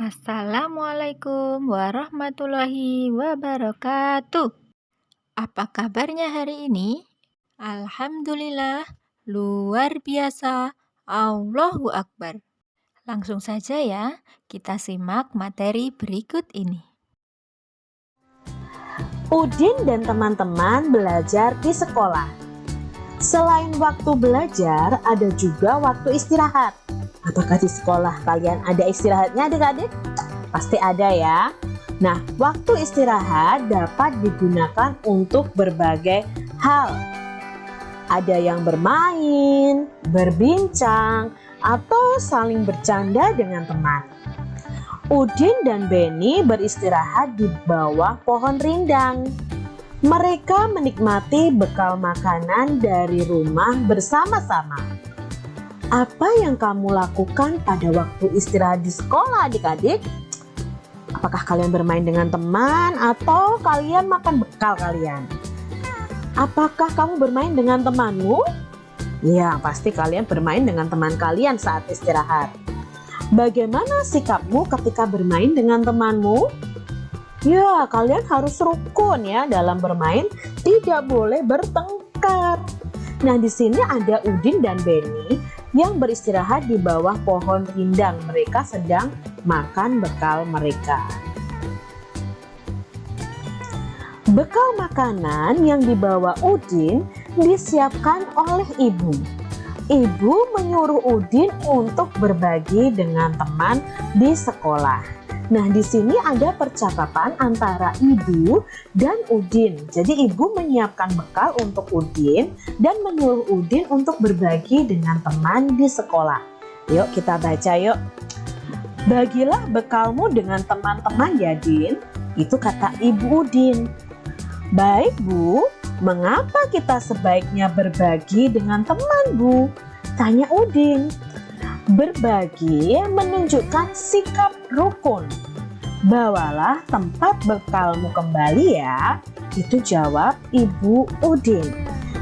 Assalamualaikum warahmatullahi wabarakatuh. Apa kabarnya hari ini? Alhamdulillah, luar biasa. Allahu Akbar. Langsung saja ya, kita simak materi berikut ini. Udin dan teman-teman belajar di sekolah. Selain waktu belajar, ada juga waktu istirahat. Apakah di sekolah kalian ada istirahatnya adik-adik? Pasti ada ya. Nah, waktu istirahat dapat digunakan untuk berbagai hal. Ada yang bermain, berbincang, atau saling bercanda dengan teman. Udin dan Beni beristirahat di bawah pohon rindang. Mereka menikmati bekal makanan dari rumah bersama-sama. Apa yang kamu lakukan pada waktu istirahat di sekolah adik-adik? Apakah kalian bermain dengan teman atau kalian makan bekal kalian? Apakah kamu bermain dengan temanmu? Ya, pasti kalian bermain dengan teman kalian saat istirahat. Bagaimana sikapmu ketika bermain dengan temanmu? Ya, kalian harus rukun ya dalam bermain, tidak boleh bertengkar. Nah, di sini ada Udin dan Beni yang beristirahat di bawah pohon rindang. Mereka sedang makan bekal mereka. Bekal makanan yang dibawa Udin disiapkan oleh ibu. Ibu menyuruh Udin untuk berbagi dengan teman di sekolah. Nah, di sini ada percakapan antara ibu dan Udin. Jadi ibu menyiapkan bekal untuk Udin dan menyuruh Udin untuk berbagi dengan teman di sekolah. Yuk kita baca yuk. Bagilah bekalmu dengan teman-teman ya Din. Itu kata ibu Udin. Baik Bu, mengapa kita sebaiknya berbagi dengan teman Bu? Tanya Udin. Berbagi menunjukkan sikap rukun. Bawalah tempat bekalmu kembali ya. Itu jawab Ibu Udin.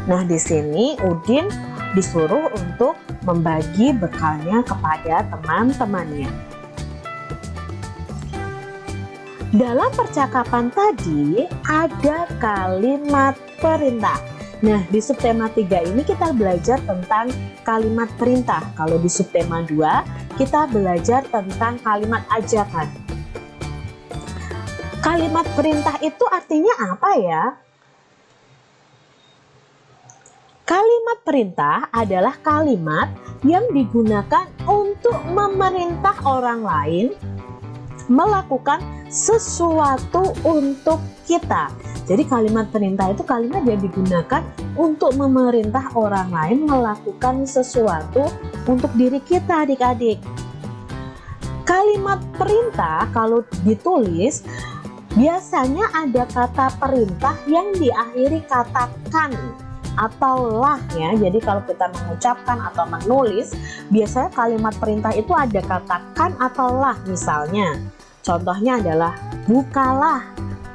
Nah, di sini Udin disuruh untuk membagi bekalnya kepada teman-temannya. Dalam percakapan tadi ada kalimat perintah. Nah, di subtema 3 ini kita belajar tentang kalimat perintah. Kalau di subtema 2, kita belajar tentang kalimat ajakan. Kalimat perintah itu artinya apa ya? Kalimat perintah adalah kalimat yang digunakan untuk memerintah orang lain melakukan sesuatu untuk kita. Jadi kalimat perintah itu kalimat yang digunakan untuk memerintah orang lain melakukan sesuatu untuk diri kita adik-adik. Kalimat perintah kalau ditulis biasanya ada kata perintah yang diakhiri kata kan atau lah ya. Jadi kalau kita mengucapkan atau menulis biasanya kalimat perintah itu ada kata kan atau lah. Misalnya contohnya adalah bukalah,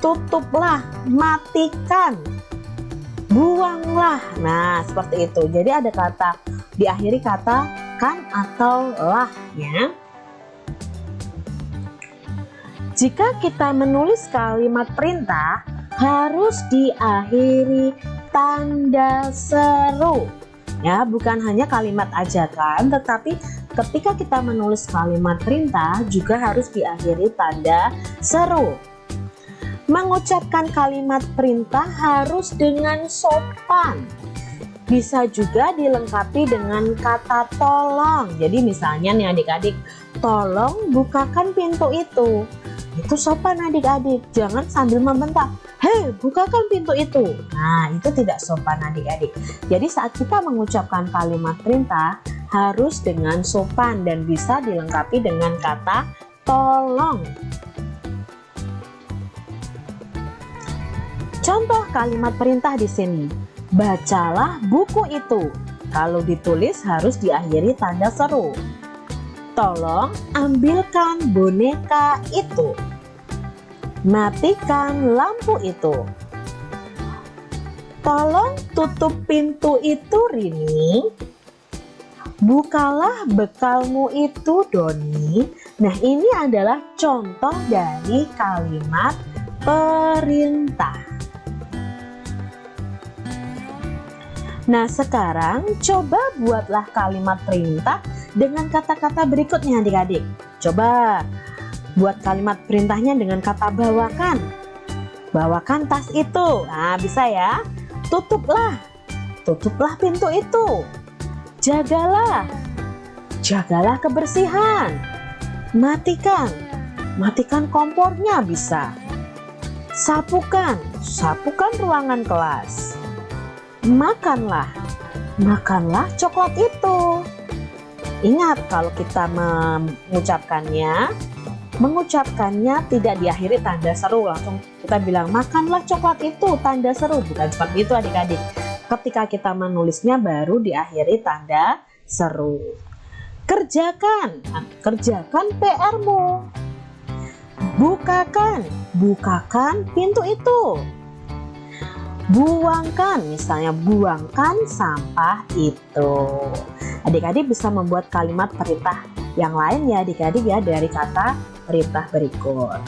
tutuplah, matikan, buanglah. Nah, seperti itu. Jadi ada kata diakhiri kata kan atau lah ya. Jika kita menulis kalimat perintah harus diakhiri tanda seru. Ya, bukan hanya kalimat ajakan, tetapi ketika kita menulis kalimat perintah juga harus diakhiri tanda seru. Mengucapkan kalimat perintah harus dengan sopan. Bisa juga dilengkapi dengan kata tolong. Jadi misalnya nih adik-adik, tolong bukakan pintu itu. Itu sopan adik-adik. Jangan sambil membentak, hei bukakan pintu itu. Nah, itu tidak sopan adik-adik. Jadi saat kita mengucapkan kalimat perintah harus dengan sopan dan bisa dilengkapi dengan kata tolong. Contoh kalimat perintah di sini. Bacalah buku itu. Kalau ditulis harus diakhiri tanda seru. Tolong ambilkan boneka itu. Matikan lampu itu. Tolong tutup pintu itu Rini. Bukalah bekalmu itu Doni. Nah, ini adalah contoh dari kalimat perintah. Nah, sekarang coba buatlah kalimat perintah dengan kata-kata berikutnya adik-adik. Coba buat kalimat perintahnya dengan kata bawakan. Bawakan tas itu. Nah, bisa ya. Tutuplah. Tutuplah pintu itu. Jagalah. Jagalah kebersihan. Matikan. Matikan kompornya bisa. Sapukan. Sapukan ruangan kelas. Makanlah. Makanlah coklat itu. Ingat, kalau kita mengucapkannya tidak diakhiri tanda seru, langsung kita bilang makanlah coklat itu, tanda seru. Bukan seperti itu adik-adik. Ketika kita menulisnya baru diakhiri tanda seru. Kerjakan, kerjakan PR-mu. Bukakan, bukakan pintu itu. Buangkan, misalnya buangkan sampah itu. Adik-adik bisa membuat kalimat perintah yang lain ya adik-adik ya dari kata perintah berikut.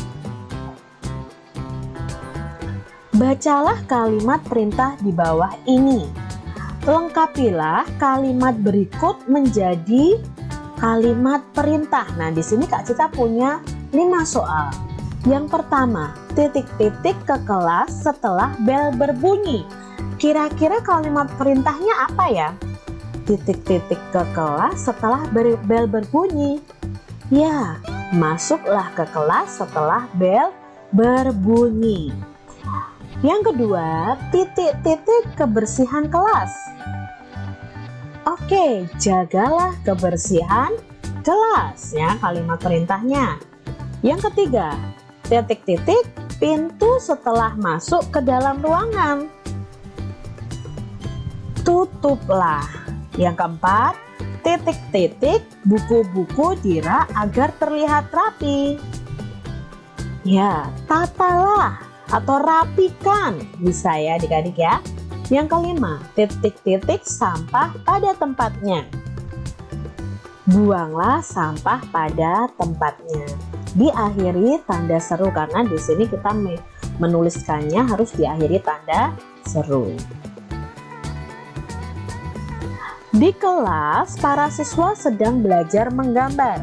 Bacalah kalimat perintah di bawah ini. Lengkapilah kalimat berikut menjadi kalimat perintah. Nah, di sini Kak Cita punya 5 soal. Yang pertama, titik-titik ke kelas setelah bel berbunyi. Kira-kira kalimat perintahnya apa ya? Titik-titik ke kelas setelah bel berbunyi. Ya, masuklah ke kelas setelah bel berbunyi. Yang kedua, titik-titik kebersihan kelas. Oke, jagalah kebersihan kelas ya kalimat perintahnya. Yang ketiga, titik-titik pintu setelah masuk ke dalam ruangan. Tutuplah. Yang keempat, titik-titik buku-buku di rak agar terlihat rapi. Ya, tatalah atau rapikan bisa ya adik-adik ya. Yang kelima, titik-titik sampah pada tempatnya. Buanglah sampah pada tempatnya. Diakhiri tanda seru karena di sini kita menuliskannya harus diakhiri tanda seru. Di kelas, para siswa sedang belajar menggambar.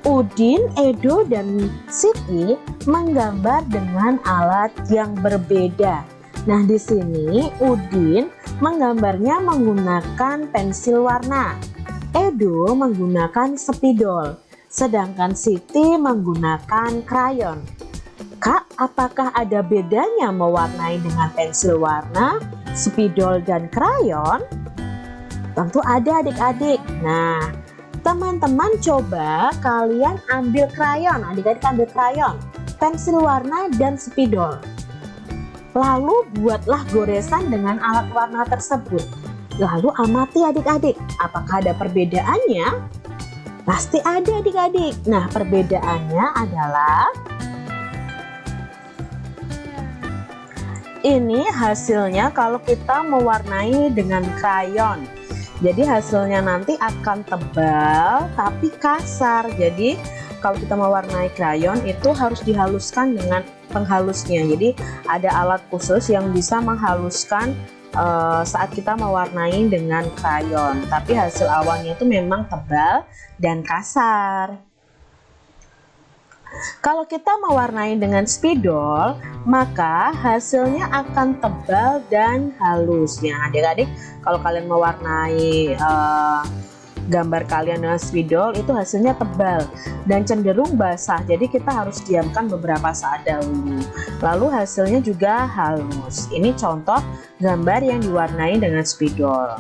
Udin, Edo, dan Siti menggambar dengan alat yang berbeda. Nah, di sini Udin menggambarnya menggunakan pensil warna. Edo menggunakan spidol, sedangkan Siti menggunakan krayon. Kak, apakah ada bedanya mewarnai dengan pensil warna, spidol, dan krayon? Tentu ada adik-adik. Nah, teman-teman coba kalian ambil krayon, adik-adik ambil krayon, pensil warna, dan spidol. Lalu buatlah goresan dengan alat warna tersebut. Lalu amati adik-adik, apakah ada perbedaannya? Pasti ada adik-adik. Nah, perbedaannya adalah ini hasilnya kalau kita mewarnai dengan krayon. Jadi hasilnya nanti akan tebal tapi kasar. Jadi kalau kita mewarnai krayon itu harus dihaluskan dengan penghalusnya. Jadi ada alat khusus yang bisa menghaluskan saat kita mewarnai dengan krayon. Tapi hasil awalnya itu memang tebal dan kasar. Kalau kita mewarnai dengan spidol, maka hasilnya akan tebal dan halus. Ya, adik-adik, kalau kalian mewarnai gambar kalian dengan spidol, itu hasilnya tebal dan cenderung basah. Jadi kita harus diamkan beberapa saat dahulu. Lalu hasilnya juga halus. Ini contoh gambar yang diwarnai dengan spidol.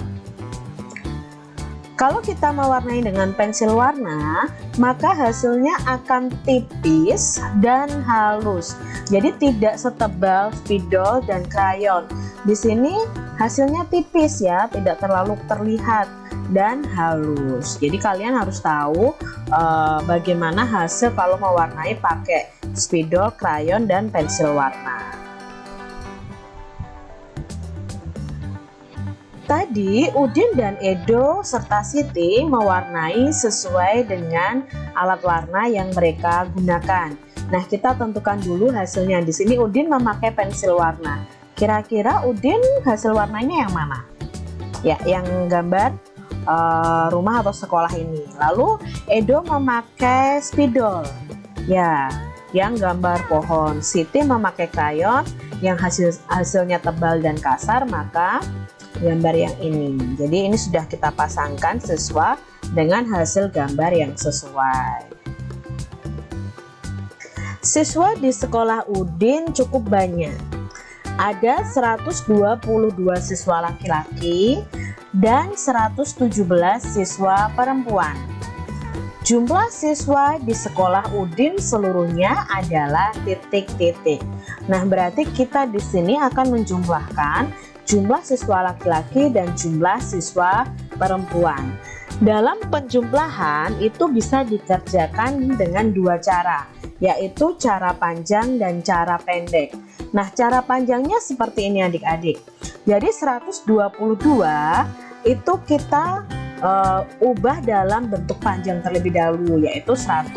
Kalau kita mewarnai dengan pensil warna, maka hasilnya akan tipis dan halus. Jadi tidak setebal spidol dan krayon. Di sini hasilnya tipis ya, tidak terlalu terlihat dan halus. Jadi kalian harus tahu bagaimana hasil kalau mewarnai pakai spidol, krayon, dan pensil warna. Tadi Udin dan Edo serta Siti mewarnai sesuai dengan alat warna yang mereka gunakan. Nah, kita tentukan dulu hasilnya. Di sini Udin memakai pensil warna. Kira-kira Udin hasil warnanya yang mana? Ya, yang gambar rumah atau sekolah ini. Lalu Edo memakai spidol. Ya, yang gambar pohon. Siti memakai krayon yang hasilnya tebal dan kasar, maka gambar yang ini. Jadi ini sudah kita pasangkan sesuai dengan hasil gambar yang sesuai. Siswa di sekolah Udin cukup banyak. Ada 122 siswa laki-laki dan 117 siswa perempuan. Jumlah siswa di sekolah Udin seluruhnya adalah titik-titik. Nah, berarti kita di sini akan menjumlahkan jumlah siswa laki-laki dan jumlah siswa perempuan. Dalam penjumlahan itu bisa dikerjakan dengan dua cara, yaitu cara panjang dan cara pendek. Nah, cara panjangnya seperti ini adik-adik. Jadi 122 itu kita ubah dalam bentuk panjang terlebih dahulu, yaitu 100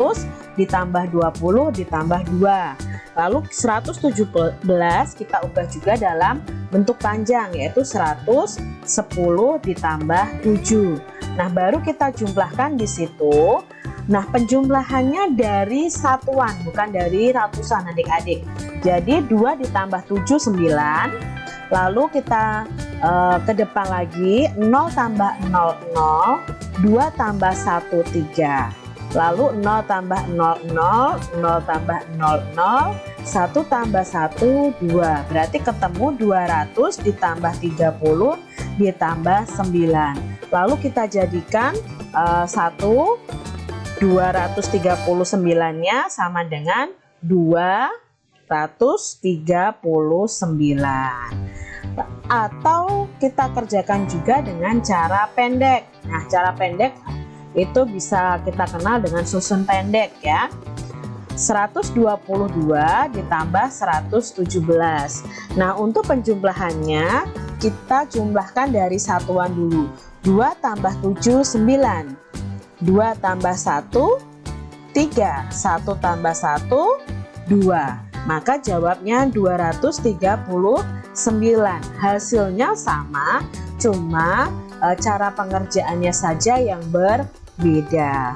ditambah 20 ditambah 2. Lalu 117 kita ubah juga dalam bentuk panjang, yaitu 110 ditambah 7. Nah, baru kita jumlahkan di situ. Nah, penjumlahannya dari satuan, bukan dari ratusan adik-adik. Jadi 2 ditambah 7 9. Lalu kita ke depan lagi, 0 tambah 0 0, 2 tambah 1 3. Lalu 0 tambah 0 0, 0 tambah 0 0, 1 tambah 1 2. Berarti ketemu 200 ditambah 30 ditambah 9. Lalu kita jadikan 239-nya sama dengan 239. Atau kita kerjakan juga dengan cara pendek. Nah, cara pendek itu bisa kita kenal dengan susun pendek ya. 122 ditambah 117. Nah, untuk penjumlahannya kita jumlahkan dari satuan dulu. 2 tambah 7 9. 2 tambah 1 3. 1 tambah 1 2. Maka jawabnya 239. Hasilnya sama, cuma cara pengerjaannya saja yang berbeda.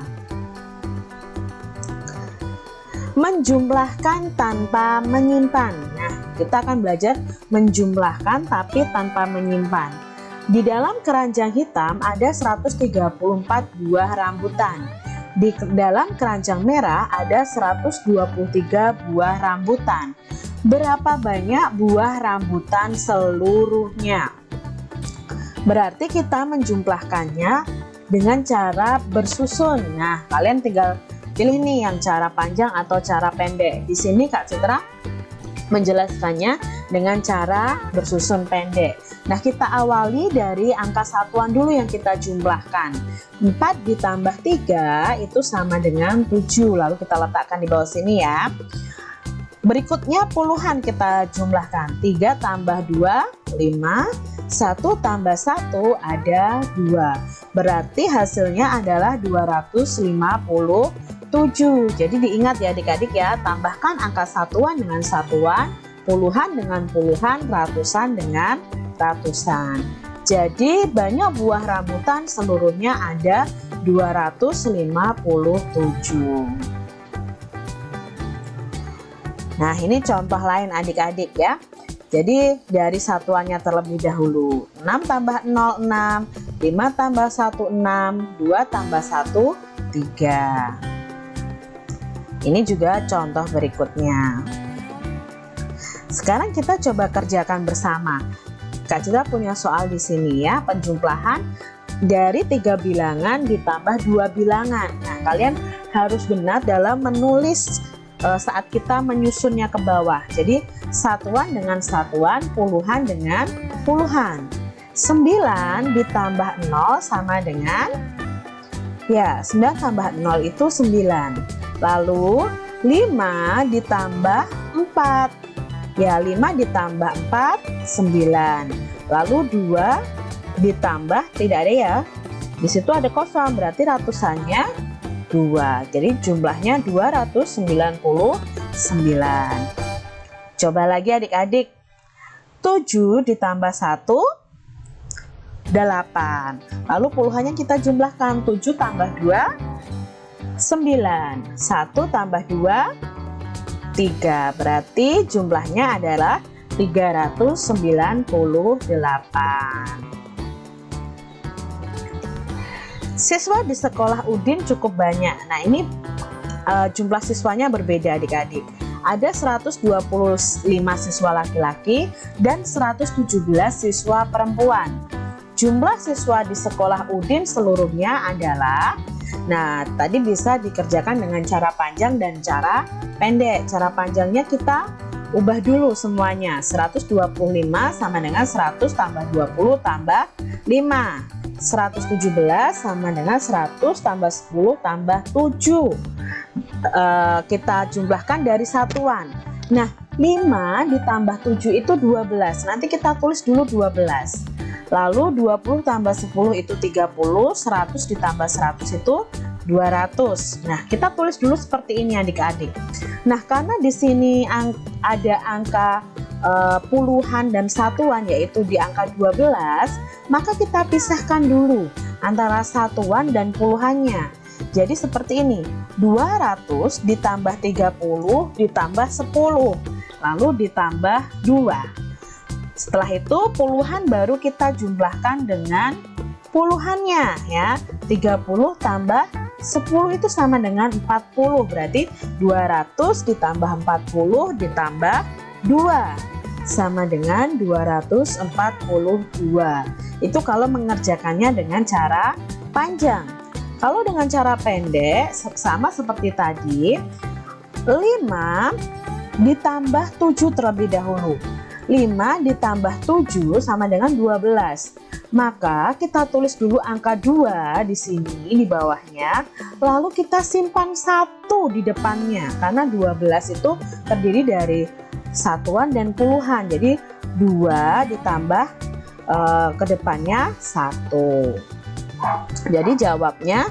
Menjumlahkan tanpa menyimpan. Nah, kita akan belajar menjumlahkan tapi tanpa menyimpan. Di dalam keranjang hitam ada 134 buah rambutan. Di dalam keranjang merah ada 123 buah rambutan. Berapa banyak buah rambutan seluruhnya? Berarti kita menjumlahkannya dengan cara bersusun. Nah, kalian tinggal pilih nih yang cara panjang atau cara pendek. Di sini Kak Citra menjelaskannya dengan cara bersusun pendek. Nah, kita awali dari angka satuan dulu yang kita jumlahkan. 4 ditambah 3 itu sama dengan 7. Lalu kita letakkan di bawah sini ya. Berikutnya puluhan kita jumlahkan. 3 tambah 2 5, 1 tambah 1 ada 2. Berarti hasilnya adalah 257. Jadi diingat ya adik-adik ya, tambahkan angka satuan dengan satuan, puluhan dengan puluhan, ratusan dengan ratusan. Jadi banyak buah rambutan seluruhnya ada 257. Nah, ini contoh lain adik-adik ya. Jadi dari satuannya terlebih dahulu. 6 tambah 0 6, 5 tambah 1 6, 2 tambah 1 3. Ini juga contoh berikutnya. Sekarang kita coba kerjakan bersama. Kak Citra punya soal di sini ya, penjumlahan dari 3 bilangan ditambah 2 bilangan. Nah, kalian harus benar dalam menulis saat kita menyusunnya ke bawah. Jadi satuan dengan satuan, puluhan dengan puluhan. 9 ditambah 0 sama dengan, ya 9 tambah 0 itu 9. Lalu 5 ditambah 4, ya 5 ditambah 4 9. Lalu 2 ditambah tidak ada ya. Di situ ada kosong, berarti ratusannya 2. Jadi jumlahnya 299. Coba lagi adik-adik. 7 ditambah 1, 8. Lalu puluhannya kita jumlahkan. 7 tambah 2, 9. 1 tambah 2, 3. Berarti jumlahnya adalah 398. Siswa di sekolah Udin cukup banyak. Nah, ini jumlah siswanya berbeda adik-adik. Ada 125 siswa laki-laki dan 117 siswa perempuan. Jumlah siswa di sekolah Udin seluruhnya adalah, nah tadi bisa dikerjakan dengan cara panjang dan cara pendek. Cara panjangnya kita ubah dulu semuanya. 125 sama dengan 100 tambah 20 tambah 5. 117 sama dengan 100 tambah 10 tambah 7. Kita jumlahkan dari satuan. Nah, 5 ditambah 7 itu 12. Nanti kita tulis dulu 12. Lalu 20 tambah 10 itu 30. 100 ditambah 100 itu 200. Nah, kita tulis dulu seperti ini adik-adik. Nah, karena di sini ada angka puluhan dan satuan, yaitu di angka 12, maka kita pisahkan dulu antara satuan dan puluhannya. Jadi seperti ini, 200 ditambah 30 ditambah 10, lalu ditambah 2. Setelah itu puluhan baru kita jumlahkan dengan puluhannya ya. 30 tambah 10 itu sama dengan 40, berarti 200 ditambah 40 ditambah 2 sama dengan 242. Itu kalau mengerjakannya dengan cara panjang. Kalau dengan cara pendek sama seperti tadi, 5 ditambah 7 terlebih dahulu. 5 ditambah 7 sama dengan 12. Maka kita tulis dulu angka 2 di sini di bawahnya, lalu kita simpan 1 di depannya karena 12 itu terdiri dari satuan dan puluhan. Jadi 2 ditambah ke depannya 1. Jadi jawabnya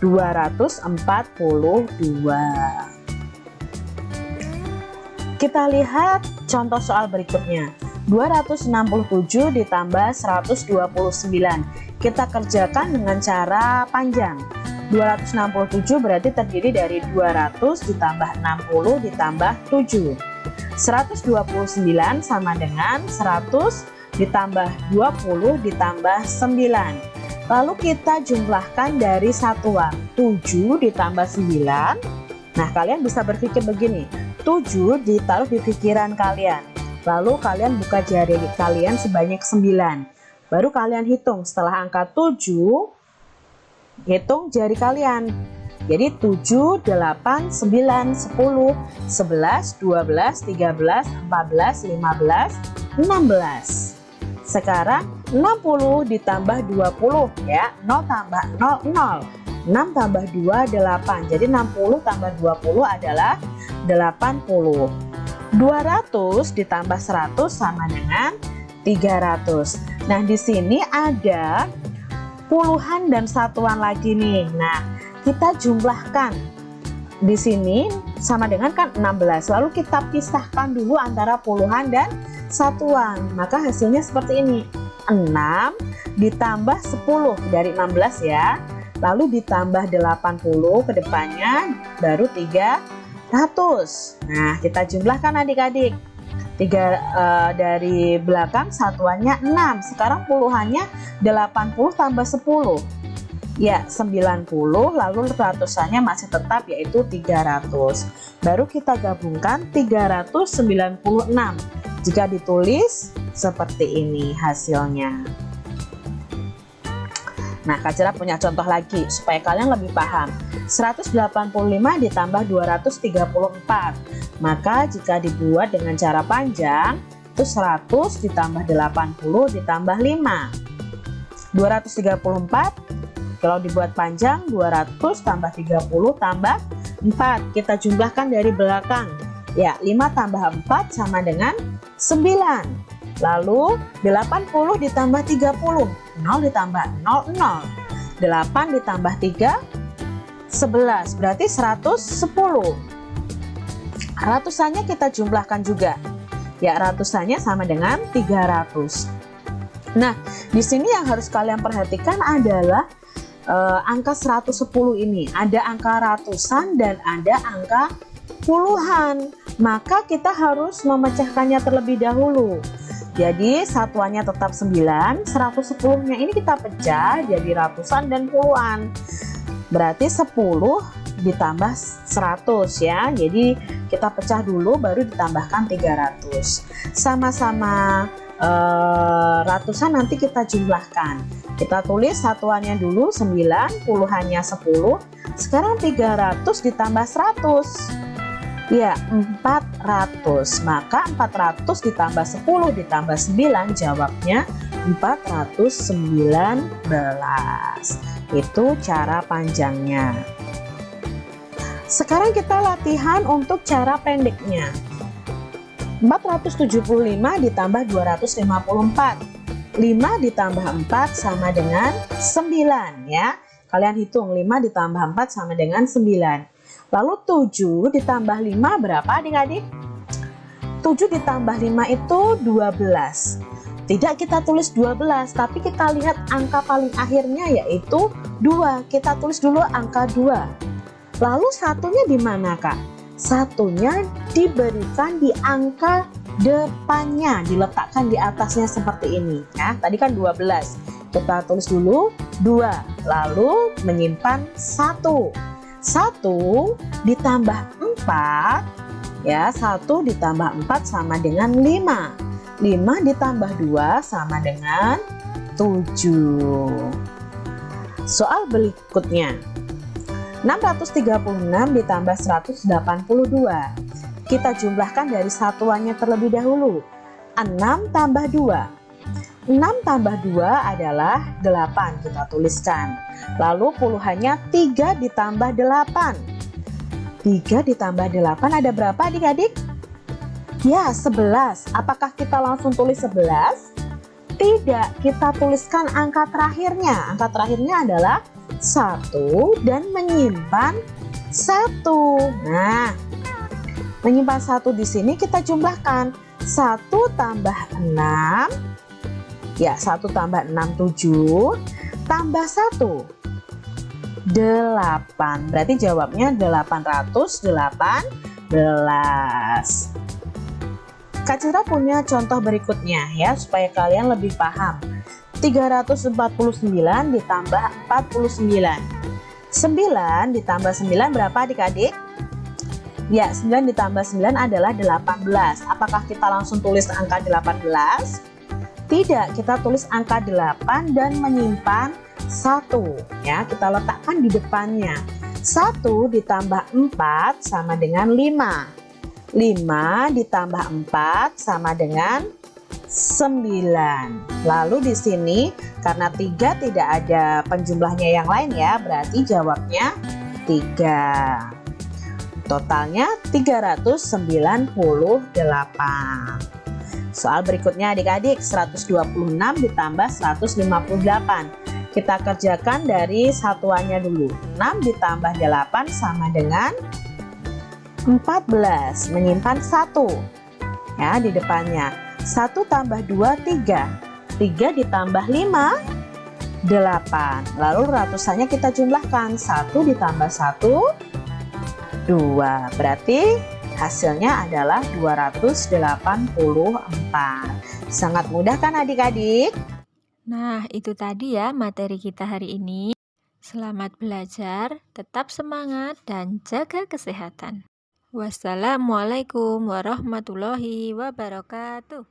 242. Kita lihat contoh soal berikutnya. 267 ditambah 129. Kita kerjakan dengan cara panjang. 267 berarti terdiri dari 200 ditambah 60 ditambah 7. 129 sama dengan 100 ditambah 20 ditambah 9. Lalu kita jumlahkan dari satuan. 7 ditambah 9. Nah, kalian bisa berpikir begini. 7 ditaruh di pikiran kalian. Lalu kalian buka jari kalian sebanyak 9. Baru kalian hitung setelah angka 7, hitung jari kalian. Jadi 7, 8, 9, 10, 11, 12, 13, 14, 15, 16. Sekarang 60 ditambah 20 ya. 0 tambah 0, 0. 6 tambah 2, 8. Jadi 60 tambah 20 adalah 80. 200 ditambah 100 sama dengan 300. Nah, di sini ada puluhan dan satuan lagi nih. Nah, kita jumlahkan. Di sini sama dengan kan 16. Lalu kita pisahkan dulu antara puluhan dan satuan. Maka hasilnya seperti ini. 6 ditambah 10 dari 16 ya. Lalu ditambah 80 ke depannya baru 300. Nah, kita jumlahkan adik-adik. Dari belakang satuannya 6. Sekarang puluhannya 80 tambah 10. Ya, 90, lalu ratusannya masih tetap yaitu 300. Baru kita gabungkan 396. Jika ditulis seperti ini hasilnya. Nah, Kak Cera punya contoh lagi supaya kalian lebih paham. 185 ditambah 234. Maka jika dibuat dengan cara panjang, itu 100 ditambah 80 ditambah 5. 234, kalau dibuat panjang, 200 tambah 30 tambah 4. Kita jumlahkan dari belakang. Ya, 5 tambah 4 sama dengan 9. Lalu 80 ditambah 30, 0 ditambah 0, 0. 8 ditambah 3, 11, berarti 110. Ratusannya kita jumlahkan juga. Ya, ratusannya sama dengan 300. Nah, di sini yang harus kalian perhatikan adalah angka 110 ini. Ada angka ratusan dan ada angka puluhan. Maka kita harus memecahkannya terlebih dahulu. Jadi satuannya tetap 9, 110-nya ini kita pecah jadi ratusan dan puluhan. Berarti 10 ditambah 100 ya. Jadi kita pecah dulu baru ditambahkan 300. Sama-sama ratusan nanti kita jumlahkan. Kita tulis satuannya dulu 9, puluhannya 10. Sekarang 300 ditambah 100. Ya, 400. Maka 400 ditambah 10 ditambah 9, jawabnya 419. Itu cara panjangnya. Sekarang kita latihan untuk cara pendeknya. 475 ditambah 254. 5 ditambah 4 sama dengan 9 ya. Kalian hitung 5 ditambah 4 sama dengan 9. Lalu 7 ditambah 5 berapa adik-adik? 7 ditambah 5 itu 12. Tidak kita tulis 12, tapi kita lihat angka paling akhirnya yaitu 2. Kita tulis dulu angka 2. Lalu satunya di mana, Kak? Satunya diberikan di angka depannya, diletakkan di atasnya seperti ini ya. Tadi kan 12. Kita tulis dulu 2, lalu menyimpan 1. 1 ditambah 4 ya, 1 ditambah 4 sama dengan 5. 5 ditambah 2 sama dengan 7. Soal berikutnya, 636 ditambah 182. Kita jumlahkan dari satuannya terlebih dahulu. 6 tambah 2. 6 tambah 2 adalah 8, kita tuliskan. Lalu puluhannya 3 ditambah 8. 3 ditambah 8 ada berapa adik-adik? Ya, 11. Apakah kita langsung tulis 11? Tidak, kita tuliskan angka terakhirnya. Angka terakhirnya adalah 1 dan menyimpan 1. Nah, menyimpan 1 di sini kita jumlahkan. 1 tambah 6. Ya, 1 tambah 6, 7. Tambah 1, 8. Berarti jawabnya 818. Kak Citra punya contoh berikutnya ya, supaya kalian lebih paham. 349 ditambah 49. 9 ditambah 9 berapa adik-adik? Ya, 9 ditambah 9 adalah 18. Apakah kita langsung tulis angka 18? Tidak, kita tulis angka 8 dan menyimpan 1 ya, kita letakkan di depannya. 1 ditambah 4 sama dengan 5. 5 ditambah 4 sama dengan 9. Lalu di sini karena 3 tidak ada penjumlahnya yang lain ya, berarti jawabnya 3. Totalnya 398. Soal berikutnya adik-adik, 126 ditambah 158. Kita kerjakan dari satuannya dulu. 6 ditambah 8 sama dengan 14. Menyimpan 1 ya di depannya. 1 tambah 2, 3. 3 ditambah 5, 8. Lalu ratusannya kita jumlahkan. 1 ditambah 1, 2. Berarti hasilnya adalah 284. Sangat mudah kan adik-adik? Nah, itu tadi ya materi kita hari ini. Selamat belajar, tetap semangat, dan jaga kesehatan. Wassalamualaikum warahmatullahi wabarakatuh.